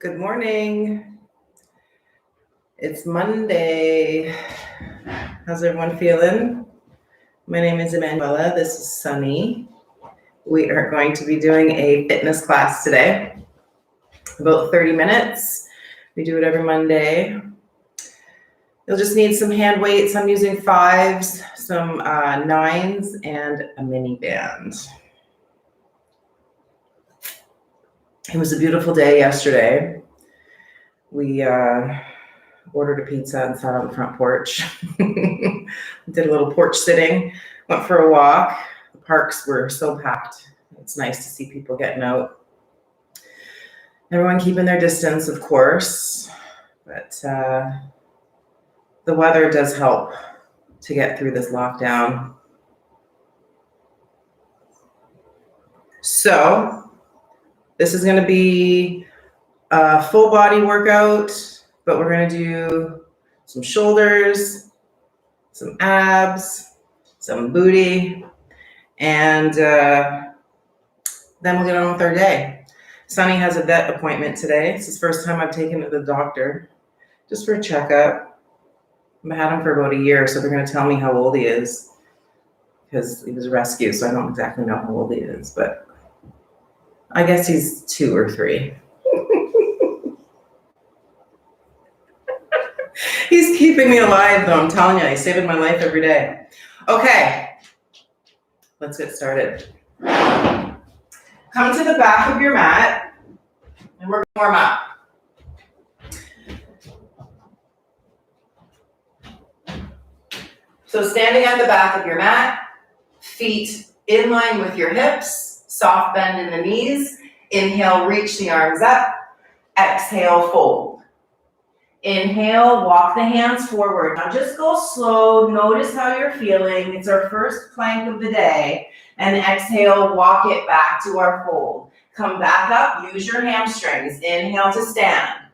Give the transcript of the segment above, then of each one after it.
Good morning. It's Monday. How's everyone feeling? My name is Emanuela. This is Sunny. We are going to be doing a fitness class today, about 30 minutes. We do it every Monday. You'll just need some hand weights. I'm using 5s, some 9s, and a mini band. It was a beautiful day yesterday. We ordered a pizza and sat on the front porch. Did a little porch sitting, went for a walk. The parks were so packed. It's nice to see people getting out. Everyone keeping their distance, of course, but the weather does help to get through this lockdown. So this is going to be a full body workout, but we're going to do some shoulders, some abs, some booty, and then we'll get on with our day. Sunny has a vet appointment today. It's his first time I've taken him to the doctor, just for a checkup. I've had him for about a year, so they're going to tell me how old he is, because he was a rescue, so I don't exactly know how old he is, but I guess he's 2 or 3. He's keeping me alive, though, I'm telling you. He's saving my life every day. Okay, let's get started. Come to the back of your mat, and we're going to warm up. So standing at the back of your mat, feet in line with your hips, soft bend in the knees. Inhale, reach the arms up. Exhale, fold. Inhale, walk the hands forward. Now just go slow. Notice how you're feeling. It's our first plank of the day. And exhale, walk it back to our fold. Come back up, use your hamstrings. Inhale to stand.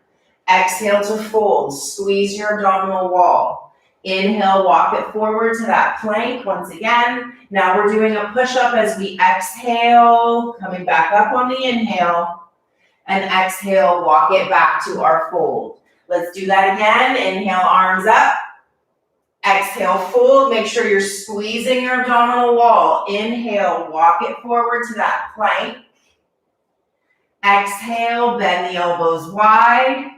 Exhale to fold. Squeeze your abdominal wall. Inhale, walk it forward to that plank once again. Now we're doing a push-up as we exhale, coming back up on the inhale. And exhale, walk it back to our fold. Let's do that again. Inhale, arms up. Exhale, fold. Make sure you're squeezing your abdominal wall. Inhale, walk it forward to that plank. Exhale, bend the elbows wide.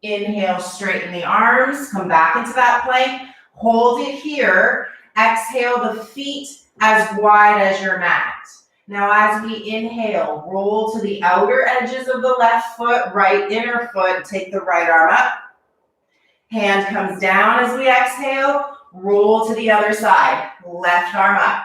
Inhale, straighten the arms. Come back into that plank. Hold it here. Exhale, the feet as wide as your mat. Now as we inhale, roll to the outer edges of the left foot, right inner foot. Take the right arm up. Hand comes down as we exhale. Roll to the other side. Left arm up.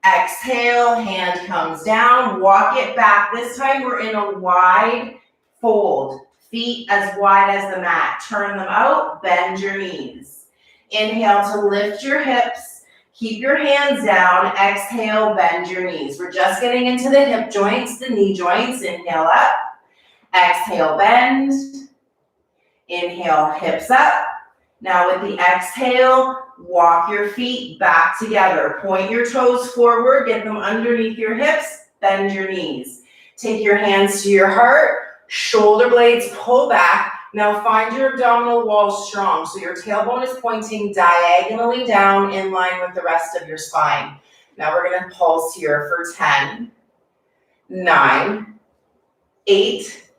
Exhale, hand comes down. Walk it back. This time we're in a wide fold. Feet as wide as the mat. Turn them out. Bend your knees. Inhale to lift your hips. Keep your hands down. Exhale, bend your knees. We're just getting into the hip joints, the knee joints. Inhale up. Exhale, bend. Inhale, hips up. Now with the exhale, walk your feet back together. Point your toes forward. Get them underneath your hips. Bend your knees. Take your hands to your heart. Shoulder blades pull back. Now find your abdominal wall strong. So your tailbone is pointing diagonally down in line with the rest of your spine. Now we're going to pulse here for 10, 9, 8,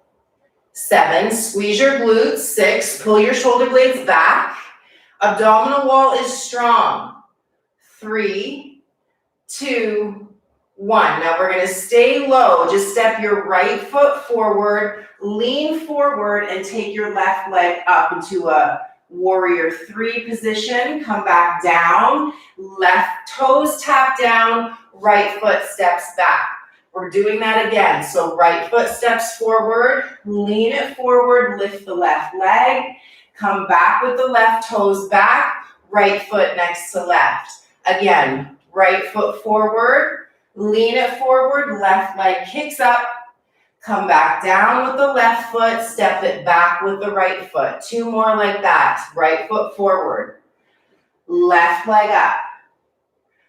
7. Squeeze your glutes. 6. Pull your shoulder blades back. Abdominal wall is strong. 3, 2, 1. Now we're going to stay low. Just step your right foot forward, lean forward, and take your left leg up into a warrior 3 position. Come back down. Left toes tap down. Right foot steps back. We're doing that again. So right foot steps forward, lean it forward, lift the left leg. Come back with the left toes back. Right foot next to left. Again, right foot forward. Lean it forward, left leg kicks up. Come back down with the left foot, step it back with the right foot. 2 more like that. Right foot forward. Left leg up.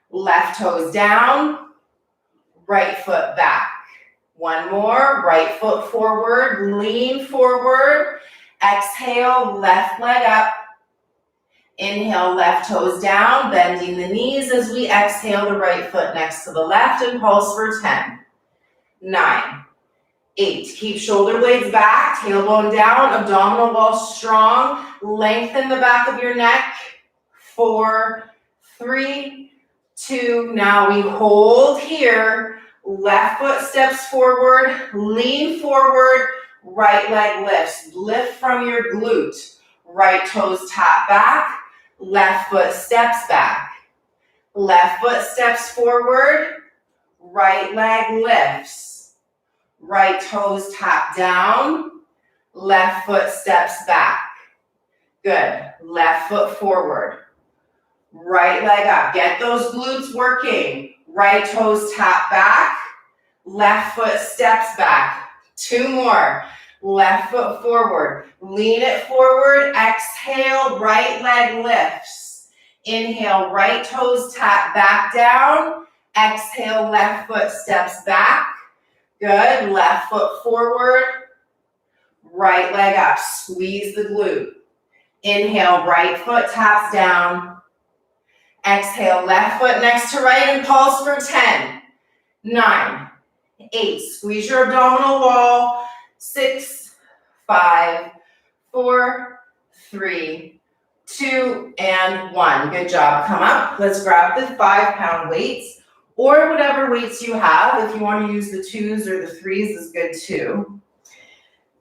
Left toes down. Right foot back. One more, right foot forward, lean forward. Exhale, left leg up. Inhale, left toes down, bending the knees as we exhale the right foot next to the left and pulse for 10, 9, 8. Keep shoulder blades back, tailbone down, abdominal wall strong. Lengthen the back of your neck. 4, 3, 2. Now we hold here. Left foot steps forward, lean forward, right leg lifts. Lift from your glute. Right toes tap back, left foot steps back. Left foot steps forward, right leg lifts. Right toes tap down, left foot steps back. Good. Left foot forward. Right leg up. Get those glutes working. Right toes tap back. Left foot steps back. 2 more. Left foot forward. Lean it forward. Exhale. Right leg lifts. Inhale. Right toes tap back down. Exhale. Left foot steps back. Good. Left foot forward. Right leg up. Squeeze the glute. Inhale. Right foot taps down. Exhale, left foot next to right and pulse for 10, 9, 8. Squeeze your abdominal wall. 6, 5, 4, 3, 2, and 1. Good job. Come up. Let's grab the 5-pound weights or whatever weights you have. If you want to use the 2s or the 3s is good too.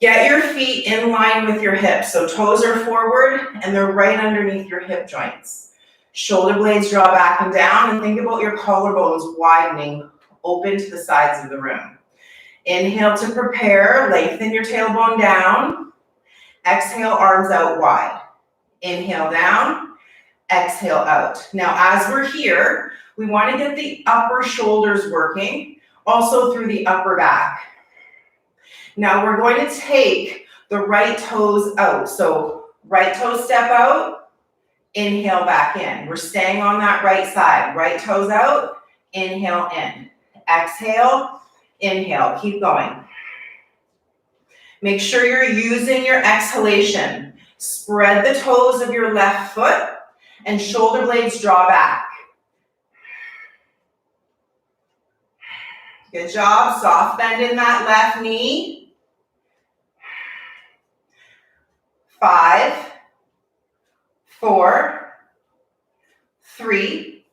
Get your feet in line with your hips. So toes are forward and they're right underneath your hip joints. Shoulder blades draw back and down, and think about your collarbones widening open to the sides of the room. Inhale to prepare, lengthen your tailbone down. Exhale, arms out wide. Inhale down, exhale out. Now, as we're here, we want to get the upper shoulders working, also through the upper back. Now, we're going to take the right toes out. So, right toe step out. Inhale back in. We're staying on that right side. Right toes out. Inhale in. Exhale. Inhale. Keep going. Make sure you're using your exhalation. Spread the toes of your left foot and shoulder blades draw back. Good job. Soft bend in that left knee. 5, 4, 3,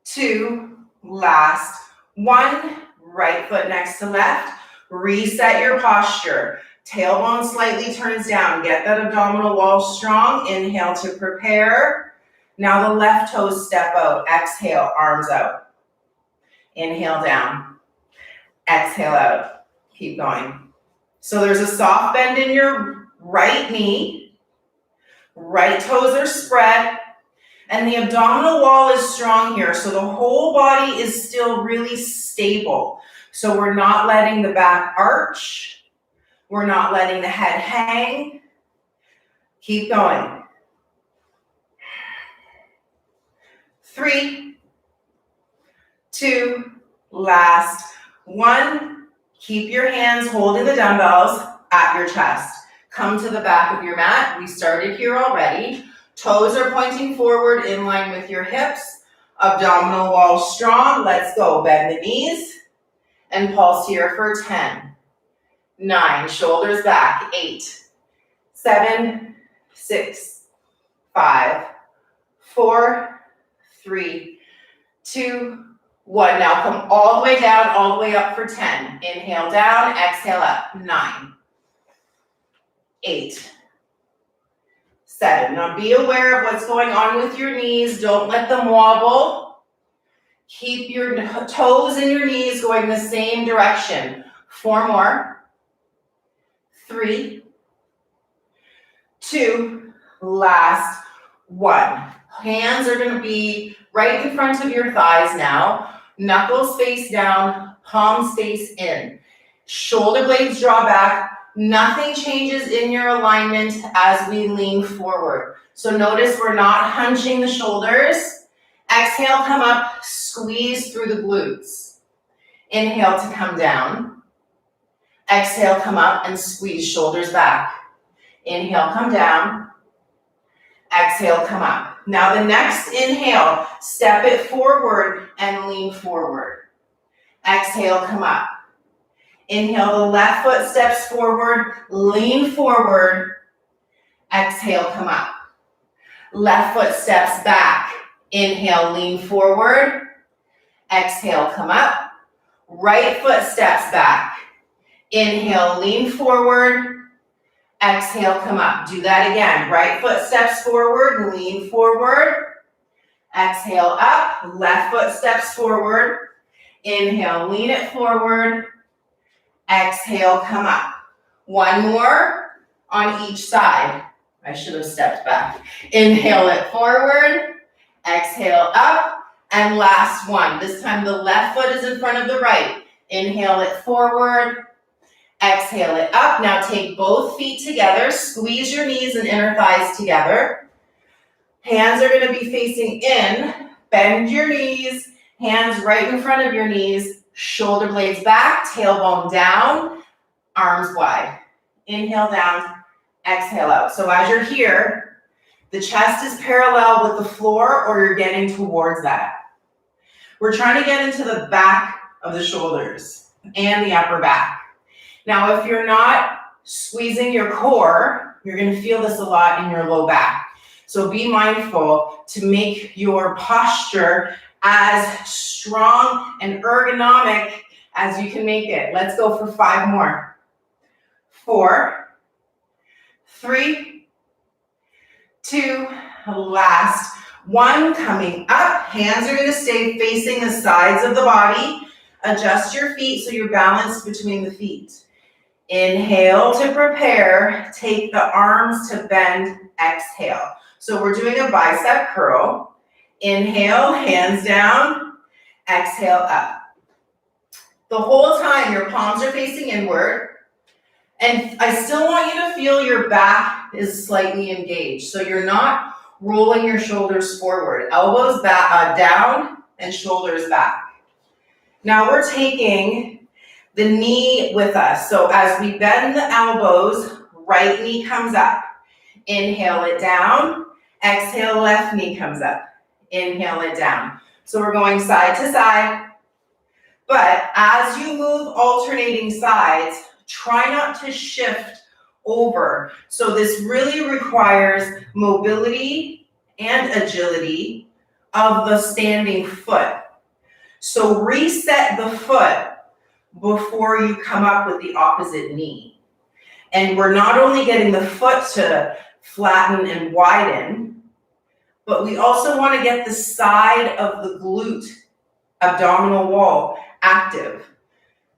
2, last 1, right foot next to left. Reset your posture. Tailbone slightly turns down. Get that abdominal wall strong. Inhale to prepare. Now the left toes step out. Exhale, arms out. Inhale down. Exhale out. Keep going. So there's a soft bend in your right knee. Right toes are spread, and the abdominal wall is strong here, so the whole body is still really stable. So we're not letting the back arch. We're not letting the head hang. Keep going. 3, 2, last 1. Keep your hands holding the dumbbells at your chest. Come to the back of your mat. We started here already. Toes are pointing forward in line with your hips. Abdominal wall strong. Let's go. Bend the knees and pulse here for 10, 9. Shoulders back. 8, 7, 6, 5, 4, 3, 2, 1. Now come all the way down, all the way up for 10. Inhale down, exhale up. 9, 8, 7. Now be aware of what's going on with your knees. Don't let them wobble. Keep your toes and your knees going the same direction. 4 more. 3, 2, last 1. Hands are going to be right in front of your thighs now. Knuckles face down, palms face in. Shoulder blades draw back. Nothing changes in your alignment as we lean forward. So notice we're not hunching the shoulders. Exhale, come up, squeeze through the glutes. Inhale to come down. Exhale, come up and squeeze shoulders back. Inhale, come down. Exhale, come up. Now the next inhale, step it forward and lean forward. Exhale, come up. Inhale, the left foot steps forward, lean forward. Exhale, come up. Left foot steps back. Inhale, lean forward. Exhale, come up. Right foot steps back. Inhale, lean forward. Exhale, come up. Do that again. Right foot steps forward, lean forward. Exhale, up. Left foot steps forward. Inhale, lean it forward. Exhale, come up. One more on each side. I should have stepped back. Inhale it forward. Exhale, up. And last one. This time the left foot is in front of the right. Inhale it forward. Exhale it up. Now take both feet together. Squeeze your knees and inner thighs together. Hands are going to be facing in. Bend your knees. Hands right in front of your knees. Shoulder blades back. Tailbone down. Arms wide. Inhale down. Exhale out. So as you're here, the chest is parallel with the floor or you're getting towards that. We're trying to get into the back of the shoulders and the upper back. Now, if you're not squeezing your core, you're going to feel this a lot in your low back. So be mindful to make your posture as strong and ergonomic as you can make it. Let's go for 5 more. 4, 3, 2, last. 1, coming up. Hands are going to stay facing the sides of the body. Adjust your feet so you're balanced between the feet. Inhale to prepare. Take the arms to bend. Exhale. So we're doing a bicep curl. Inhale, hands down. Exhale, up. The whole time your palms are facing inward. And I still want you to feel your back is slightly engaged. So you're not rolling your shoulders forward. Elbows back, down and shoulders back. Now we're taking the knee with us. So as we bend the elbows, right knee comes up. Inhale it down. Exhale, left knee comes up. Inhale it down. So we're going side to side. But as you move alternating sides, try not to shift over. So this really requires mobility and agility of the standing foot. So reset the foot before you come up with the opposite knee. And we're not only getting the foot to flatten and widen, but we also want to get the side of the glute abdominal wall active.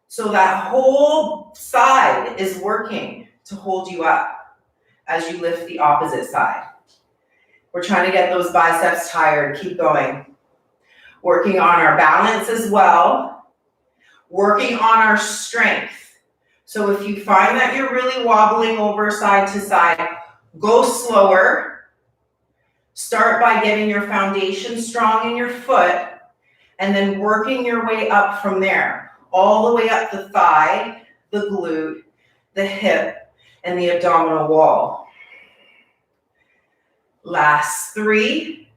So that whole side is working to hold you up as you lift the opposite side. We're trying to get those biceps tired. Keep going. Working on our balance as well. Working on our strength. So if you find that you're really wobbling over side to side, go slower. Start by getting your foundation strong in your foot and then working your way up from there. All the way up the thigh, the glute, the hip, and the abdominal wall. Last 3,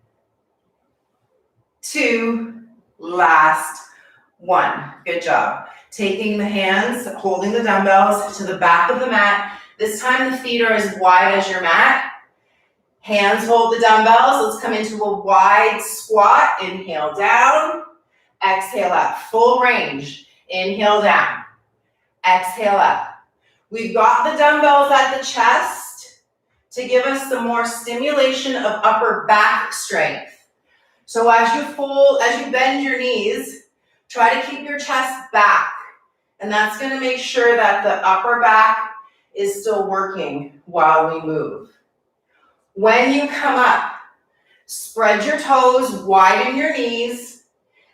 2, last 1. Good job. Taking the hands, holding the dumbbells to the back of the mat. This time the feet are as wide as your mat. Hands hold the dumbbells. Let's come into a wide squat. Inhale down. Exhale up. Full range. Inhale down. Exhale up. We've got the dumbbells at the chest to give us some more stimulation of upper back strength. So as you bend your knees, try to keep your chest back. And that's going to make sure that the upper back is still working while we move. When you come up, spread your toes, widen your knees,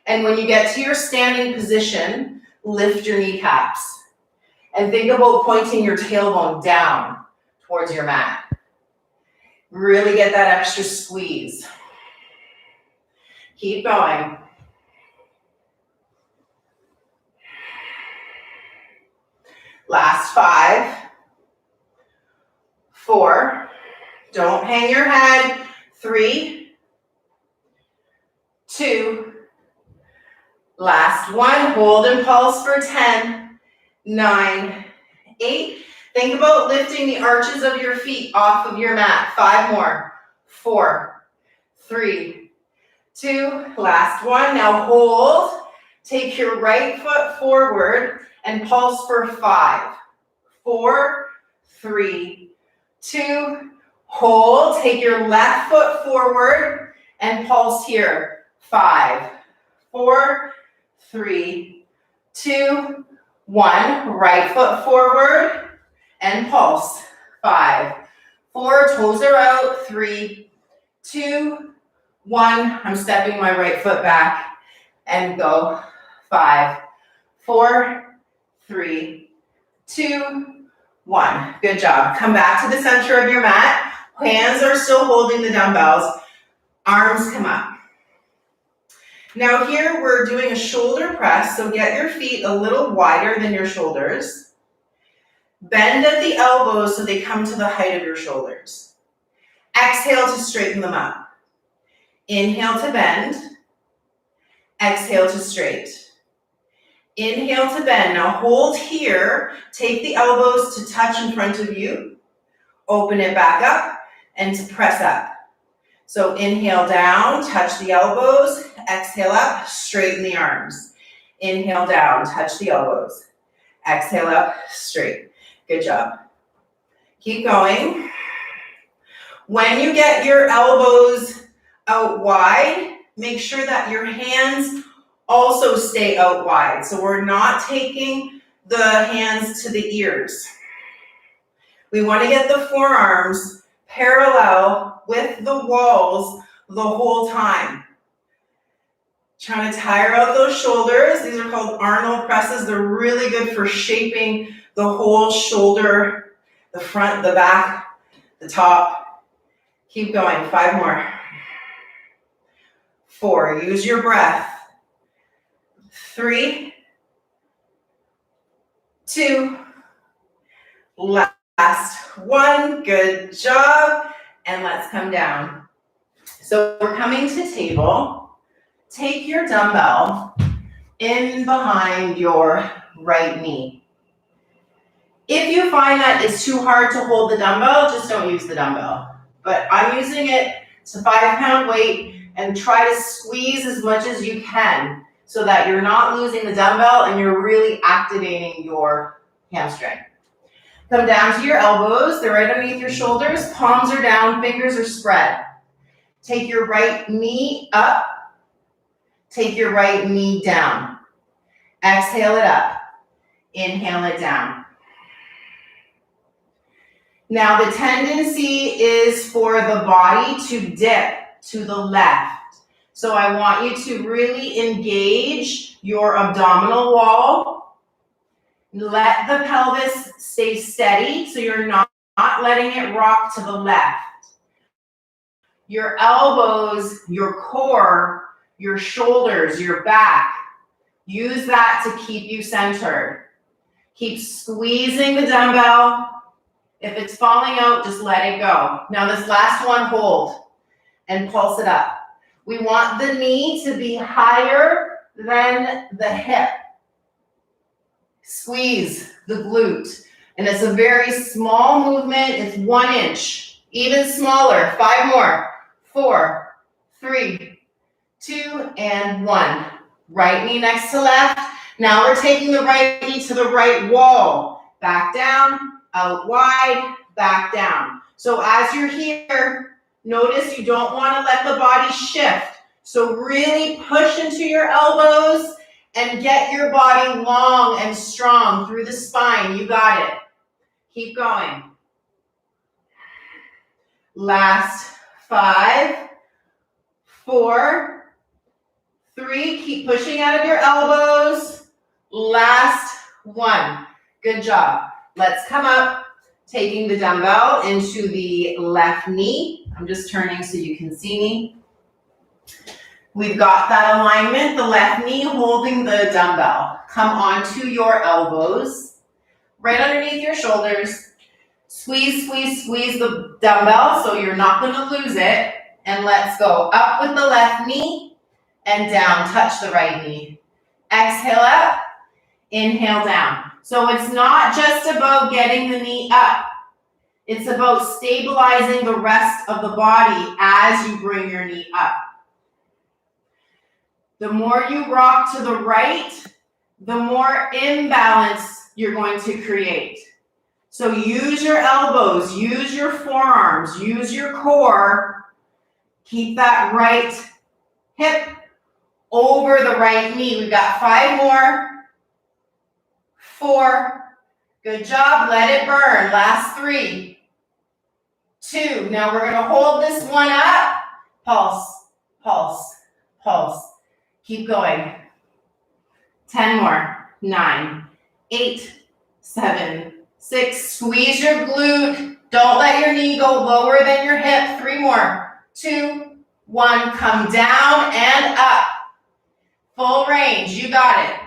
and when you get to your standing position, lift your kneecaps. And think about pointing your tailbone down towards your mat. Really get that extra squeeze. Keep going. Last 5, 4, don't hang your head, 3, 2, last 1, hold and pulse for 10, 9, 8. Think about lifting the arches of your feet off of your mat. 5 more, 4, 3, 2, last 1. Now hold, take your right foot forward and pulse for 5, 4, 3, 2, hold, take your left foot forward and pulse here. 5, 4, 3, 2, 1. Right foot forward and pulse. 5, 4, toes are out. 3, 2, 1. I'm stepping my right foot back and go. 5, 4, 3, 2, 1. Good job. Come back to the center of your mat. Hands are still holding the dumbbells. Arms come up. Now here we're doing a shoulder press, so get your feet a little wider than your shoulders. Bend at the elbows so they come to the height of your shoulders. Exhale to straighten them up. Inhale to bend. Exhale to straight. Inhale to bend. Now hold here. Take the elbows to touch in front of you. Open it back up and to press up. So inhale down, touch the elbows. Exhale up, straighten the arms. Inhale down, touch the elbows. Exhale up, straight. Good job. Keep going. When you get your elbows out wide, make sure that your hands also stay out wide. So we're not taking the hands to the ears. We want to get the forearms parallel with the walls the whole time. Trying to tire out those shoulders. These are called Arnold presses. They're really good for shaping the whole shoulder, the front, the back, the top. Keep going. 5 more. 4. Use your breath. 3, 2, last 1. Good job. And let's come down. So we're coming to table. Take your dumbbell in behind your right knee. If you find that it's too hard to hold the dumbbell, just don't use the dumbbell. But I'm using it. It's a 5-pound weight, and try to squeeze as much as you can so that you're not losing the dumbbell and you're really activating your hamstring. Come down to your elbows. They're right underneath your shoulders. Palms are down, fingers are spread. Take your right knee up. Take your right knee down. Exhale it up. Inhale it down. Now the tendency is for the body to dip to the left. So I want you to really engage your abdominal wall. Let the pelvis stay steady so you're not letting it rock to the left. Your elbows, your core, your shoulders, your back, use that to keep you centered. Keep squeezing the dumbbell. If it's falling out, just let it go. Now this last one, hold and pulse it up. We want the knee to be higher than the hip. Squeeze the glute. And it's a very small movement. It's 1 inch, even smaller. 5 more. 4, 3, 2, and 1. Right knee next to left. Now we're taking the right knee to the right wall. Back down, out wide, back down. So as you're here, notice you don't want to let the body shift. So really push into your elbows and get your body long and strong through the spine. You got it. Keep going. Last 5, 4, 3. Keep pushing out of your elbows. Last 1. Good job. Let's come up, taking the dumbbell into the left knee. I'm just turning so you can see me. We've got that alignment, the left knee holding the dumbbell. Come onto your elbows. right underneath your shoulders. Squeeze, squeeze, squeeze the dumbbell so you're not gonna lose it. And let's go up with the left knee and down, touch the right knee. Exhale up, inhale down. So it's not just about getting the knee up. It's about stabilizing the rest of the body as you bring your knee up. The more you rock to the right, the more imbalance you're going to create. So use your elbows, use your forearms, use your core. Keep that right hip over the right knee. We've got 5 more. 4. Good job. Let it burn. Last 3. 2. Now we're going to hold this one up. Pulse, pulse, pulse. Keep going. 10 more. 9, 8, 7, 6. Squeeze your glute. Don't let your knee go lower than your hip. 3 more. 2, 1. Come down and up. Full range. You got it.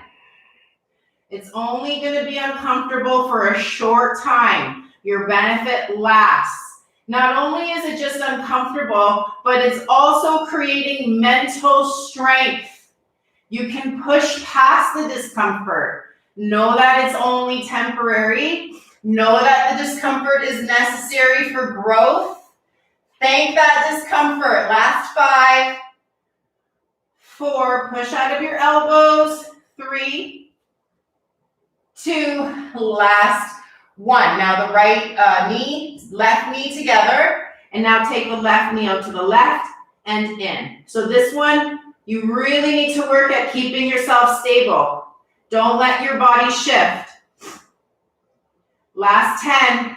It's only going to be uncomfortable for a short time. Your benefit lasts. Not only is it just uncomfortable, but it's also creating mental strength. You can push past the discomfort. Know that it's only temporary. Know that the discomfort is necessary for growth. Thank that discomfort. Last 5, 4, push out of your elbows. 3, 2, last 1. Now the right knee, left knee together, and now take the left knee out to the left and in. So this one, you really need to work at keeping yourself stable. Don't let your body shift. Last 10,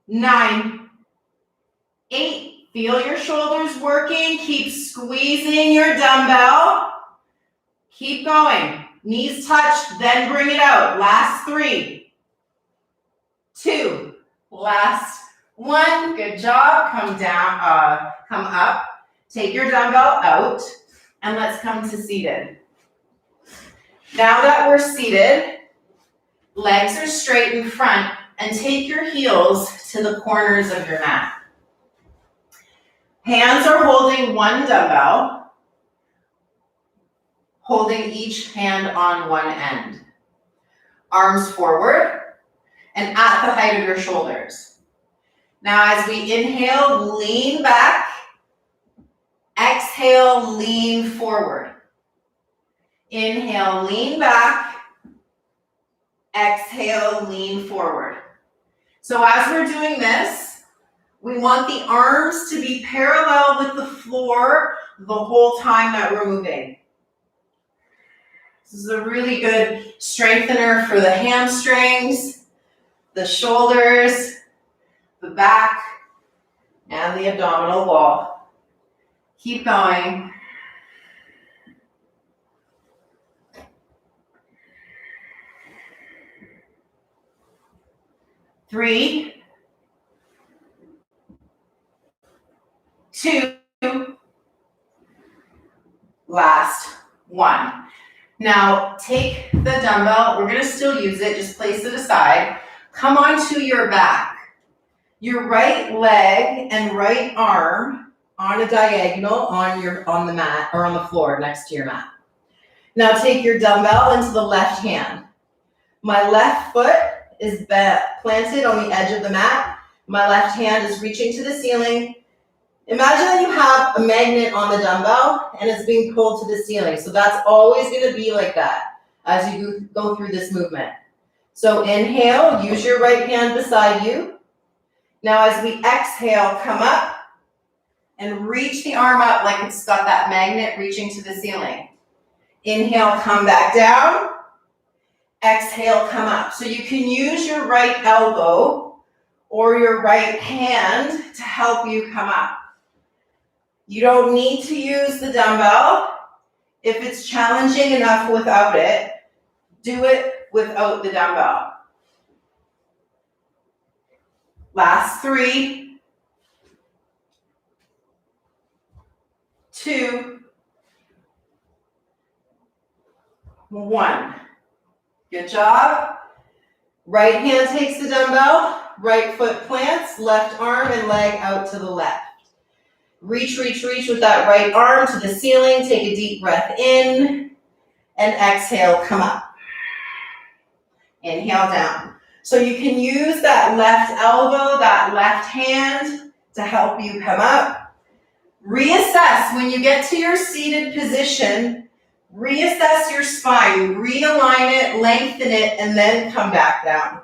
9, 8. Feel your shoulders working. Keep squeezing your dumbbell. Keep going. Knees touch, then bring it out. Last 3, 2, last 1. Good job. Come down, come up. Take your dumbbell out, and let's come to seated. Now that we're seated, legs are straight in front, and take your heels to the corners of your mat. Hands are holding one dumbbell, holding each hand on one end. Arms forward and at the height of your shoulders. Now as we inhale, lean back. Exhale, lean forward. Inhale, lean back. Exhale, lean forward. So as we're doing this, we want the arms to be parallel with the floor the whole time that we're moving. This is a really good strengthener for the hamstrings, the shoulders, the back, and the abdominal wall. Keep going. Three, 2, last 1. Now take the dumbbell, we're gonna still use it, just place it aside. Come onto your back. Your right leg and right arm on a diagonal on the mat or on the floor next to your mat. Now take your dumbbell into the left hand. My left foot is planted on the edge of the mat. My left hand is reaching to the ceiling. Imagine that you have a magnet on the dumbbell and it's being pulled to the ceiling. So that's always going to be like that as you go through this movement. So inhale, use your right hand beside you. Now as we exhale, come up and reach the arm up like it's got that magnet reaching to the ceiling. Inhale, come back down. Exhale, come up. So you can use your right elbow or your right hand to help you come up. You don't need to use the dumbbell. If it's challenging enough without it, do it without the dumbbell. Last 3, 2, 1. Good job. Right hand takes the dumbbell, right foot plants, left arm and leg out to the left. Reach, reach, reach with that right arm to the ceiling. Take a deep breath in and exhale, come up. Inhale down. So you can use that left elbow, that left hand to help you come up. Reassess when you get to your seated position. Reassess your spine, realign it, lengthen it, and then come back down.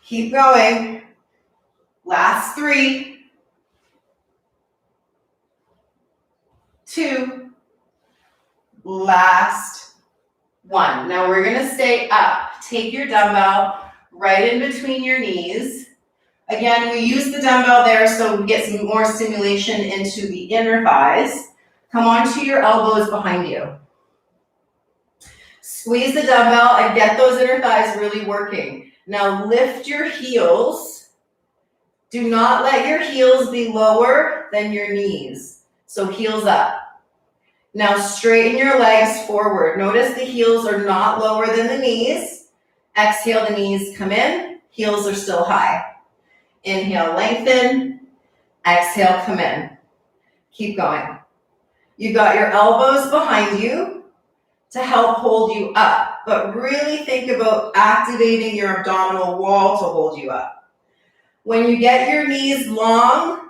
Keep going. Last 3, 2, last 1. Now we're gonna stay up. Take your dumbbell right in between your knees. Again, we use the dumbbell there so we get some more stimulation into the inner thighs. Come onto your elbows behind you. Squeeze the dumbbell and get those inner thighs really working. Now lift your heels. Do not let your heels be lower than your knees. So heels up. Now straighten your legs forward. Notice the heels are not lower than the knees. Exhale, the knees come in. Heels are still high. Inhale, lengthen. Exhale, come in. Keep going. You got your elbows behind you to help hold you up, but really think about activating your abdominal wall to hold you up. When you get your knees long,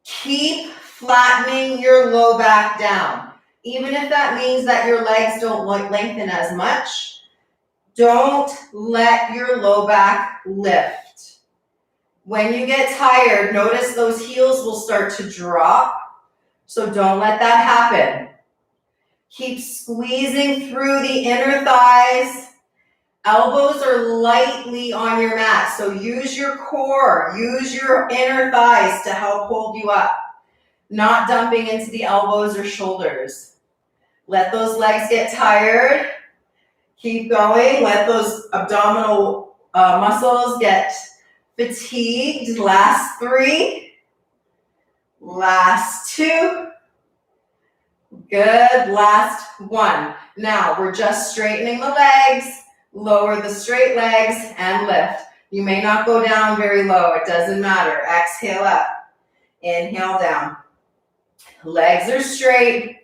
keep flattening your low back down. Even if that means that your legs don't lengthen as much, don't let your low back lift. When you get tired, notice those heels will start to drop, so don't let that happen. Keep squeezing through the inner thighs. Elbows are lightly on your mat, so use your core, use your inner thighs to help hold you up, not dumping into the elbows or shoulders. Let those legs get tired. Keep going. Let those abdominal muscles get fatigued. Last 3. Last 2. Good. Last 1. Now we're just straightening the legs. Lower the straight legs and lift. You may not go down very low. It doesn't matter. Exhale up. Inhale down. Legs are straight.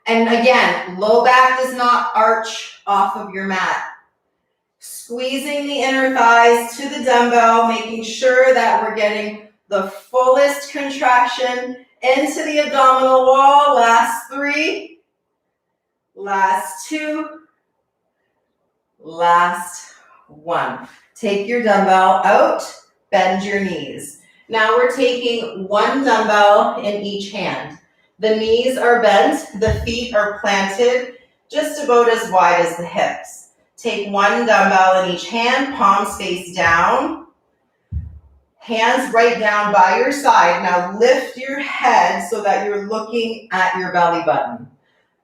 And again, low back does not arch off of your mat. Squeezing the inner thighs to the dumbbell, making sure that we're getting the fullest contraction into the abdominal wall. Last 3. Last 2. Last 1. Take your dumbbell out, bend your knees. Now we're taking one dumbbell in each hand. The knees are bent, the feet are planted just about as wide as the hips. Take one dumbbell in each hand, palms face down, hands right down by your side. Now lift your head so that you're looking at your belly button.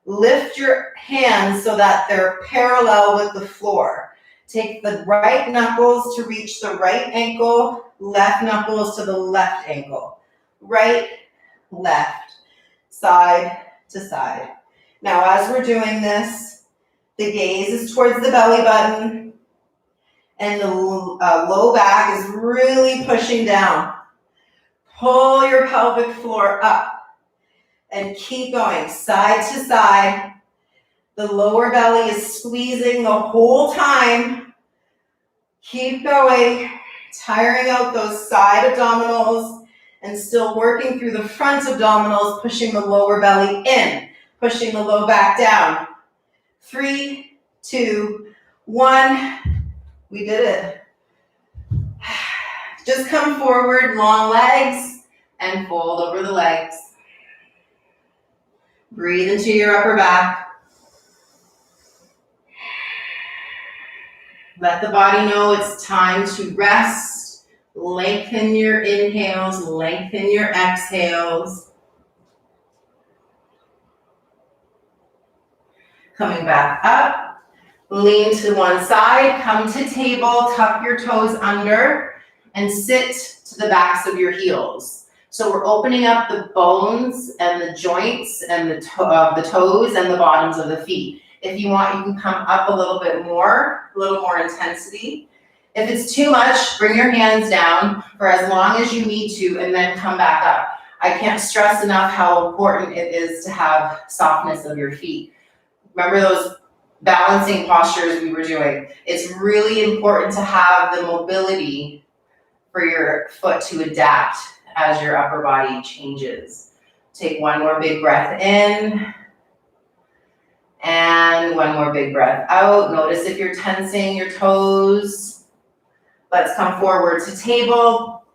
Lift your hands so that they're parallel with the floor. Take the right knuckles to reach the right ankle, left knuckles to the left ankle. Right, left, side to side. Now as we're doing this, the gaze is towards the belly button and the low back is really pushing down. Pull your pelvic floor up. And keep going, side to side. The lower belly is squeezing the whole time. Keep going, tiring out those side abdominals and still working through the front abdominals, pushing the lower belly in, pushing the low back down. 3, 2, 1. We did it. Just come forward, long legs, and fold over the legs. Breathe into your upper back. Let the body know it's time to rest. Lengthen your inhales, lengthen your exhales. Coming back up. Lean to one side, come to table, tuck your toes under, and sit to the backs of your heels. So we're opening up the bones and the joints and the toes and the bottoms of the feet. If you want, you can come up a little bit more, a little more intensity. If it's too much, bring your hands down for as long as you need to and then come back up. I can't stress enough how important it is to have softness of your feet. Remember those balancing postures we were doing? It's really important to have the mobility for your foot to adapt as your upper body changes. Take one more big breath in. And one more big breath out. Notice if you're tensing your toes. Let's come forward to table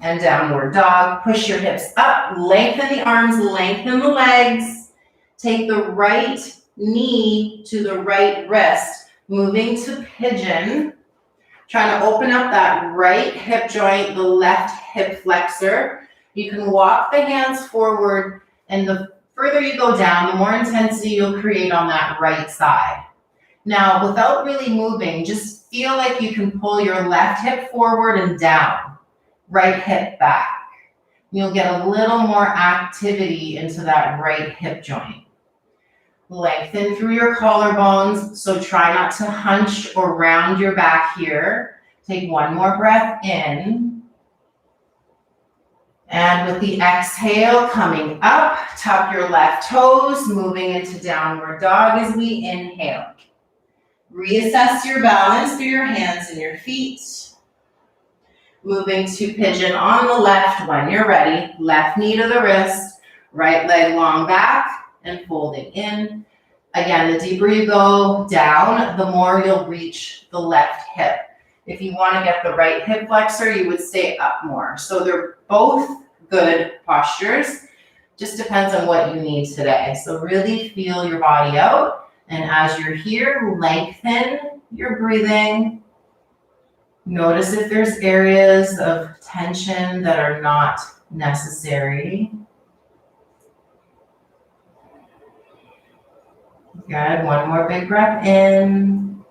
and downward dog. Push your hips up, lengthen the arms, lengthen the legs. Take the right knee to the right wrist, moving to pigeon. Trying to open up that right hip joint, the left hip flexor. You can walk the hands forward, and the further you go down, the more intensity you'll create on that right side. Now, without really moving, just feel like you can pull your left hip forward and down, right hip back. You'll get a little more activity into that right hip joint. Lengthen through your collarbones, so try not to hunch or round your back here. Take one more breath in. And with the exhale, coming up, tuck your left toes, moving into downward dog as we inhale. Reassess your balance through your hands and your feet. Moving to pigeon on the left when you're ready. Left knee to the wrist, right leg long back and folding in. Again, the deeper you go down, the more you'll reach the left hip. If you want to get the right hip flexor, you would stay up more. So they're both good postures. Just depends on what you need today. So really feel your body out. And as you're here, lengthen your breathing. Notice if there's areas of tension that are not necessary. Good. One more big breath in.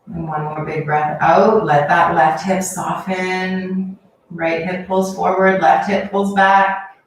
And one more big breath out. Let that left hip soften. Right hip pulls forward, left hip pulls back.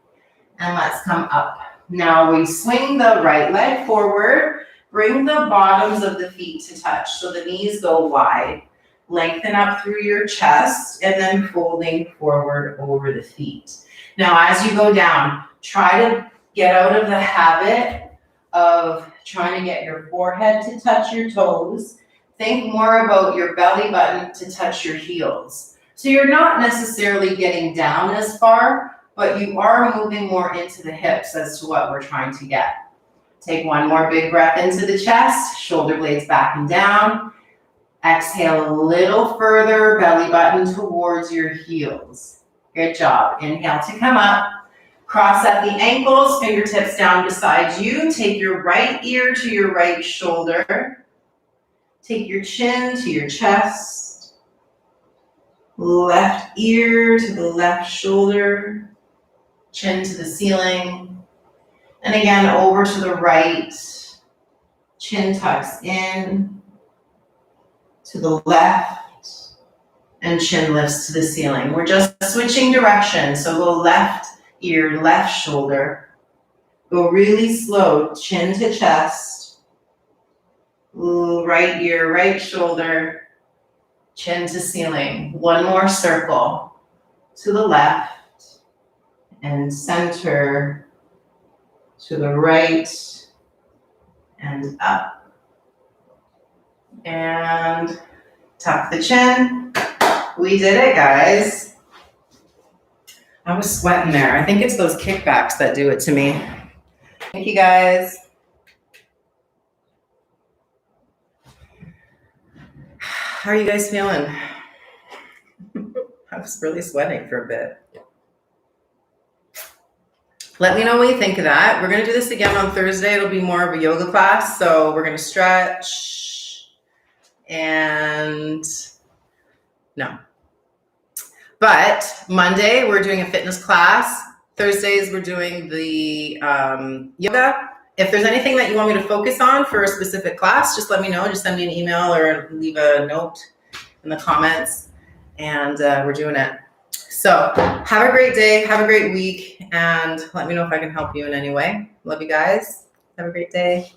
And let's come up. Now we swing the right leg forward, bring the bottoms of the feet to touch. So the knees go wide, lengthen up through your chest, and then folding forward over the feet. Now as you go down, try to get out of the habit of trying to get your forehead to touch your toes. Think more about your belly button to touch your heels. So you're not necessarily getting down as far, but you are moving more into the hips as to what we're trying to get. Take one more big breath into the chest, shoulder blades back and down. Exhale a little further, belly button towards your heels. Good job. Inhale to come up. Cross at the ankles, fingertips down beside you. Take your right ear to your right shoulder. Take your chin to your chest. Left ear to the left shoulder. Chin to the ceiling. And again, over to the right. Chin tucks in. To the left. And chin lifts to the ceiling. We're just switching direction. So go left ear, left shoulder. Go really slow, chin to chest. Right ear, right shoulder. Chin to ceiling. One more circle. To the left. And center to the right and up. And tuck the chin. We did it, guys. I was sweating there. I think it's those kickbacks that do it to me. Thank you, guys. How are you guys feeling? I was really sweating for a bit. Let me know what you think of that. We're going to do this again on Thursday. It'll be more of a yoga class. So we're going to stretch and no. But Monday, we're doing a fitness class. Thursdays, we're doing the yoga. If there's anything that you want me to focus on for a specific class, just let me know. Just send me an email or leave a note in the comments. And we're doing it. So have a great day, have a great week, and let me know if I can help you in any way. Love you guys. Have a great day.